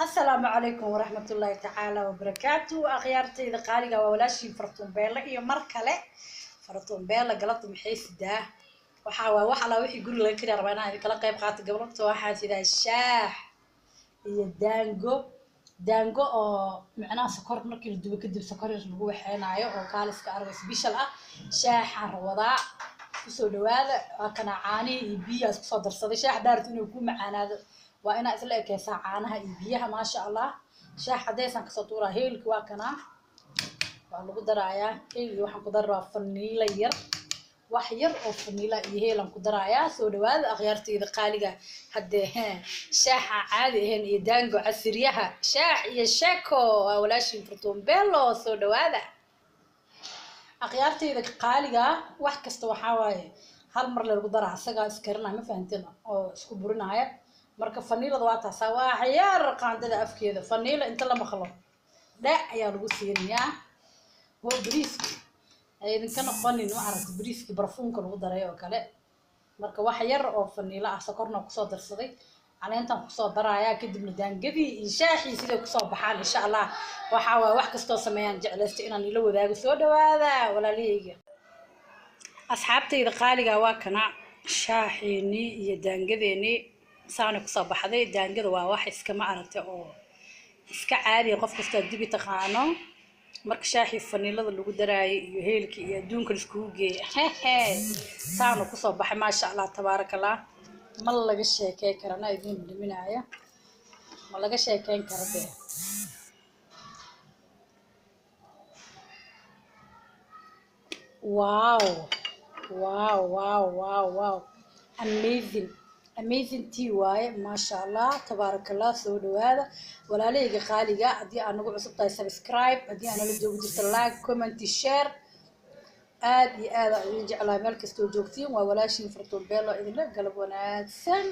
السلام عليكم ورحمة الله تعالى وبركاته. أخيارتي إذا قالي وولاشي فرطون بيلا إيو مركلة فرطون بيلا قلت محيس ده وحلا وحي يقول لك كده ربنا هذه كلا قيب قات قبلت واحد إذا الشاح هي دانجو أو معناه سكر مركي الدب كدب سكر يجلبوه حين عيو أو كالس كأربع سبيشل شاح الروضاء وسولو هذا كان عاني يبي صدر صدر شاح دارت إنه يكون معنا وأنا أسأل لك ساعانها يبيها ما شاء الله شاح حديثا كسطورة هيل كواكنا والله قدرايا هيل وحن قدرة فنيلة ير وحير أو فنيلة يهيلن قدرايا سولو هذا أغيرتي إذا قالي هدي شاح عادي هن يدانجو عسريها شاح يشاكو ولا شي فرطون بيلو سولو هذا أغيرتي إذا قالي واحد كستو حواي هالمرة اللي قدرة عساقا اسكرنا ما فهمتنا أو اسكو برنايا marka faniilada waa taas waa ciyaar qaandada afkeeda faniila inta lama khalo daa ayaa lagu siinayaa oo bariiska ay idin noqonin oo aragti bariiska barfuunka lagu daray oo kale marka wax yar oo faniila ah sokorna ku soo darsaday caleentan ku soo daraaya kadibna daangadii iyo shaaxii sidoo ku soo baxaan insha Allah waxa wax kasto sameeyaan jeclaysto inaan ila wadaago soo dhawaada walaaleyga asxaabtayda qaaliga waa kana shaaxiini iyo daangadeeni saana ku soo baxday daangada waa wax iska ma aragtay oo iska caadi qof kasta dibi taqaano marka shaaxi faniilada lagu daraayay iyo heelki iyo adduunka isku geeyay saana ku soo baxay ma sha Allah tabarakallah ma laga sheekay karana idin dhiminaya ma laga sheekayn karade wow amazing tea waaye ما شاء الله تبارك الله soo dhawaada walaaleyga qaaliga hadii aan ugu cusubtahay subscribe hadii aan la joogo jirta like comment share aad iyo aad aan jeclahay meel kasto joogtiin waa walaashin fartoon beelo idin la galab wanaagsan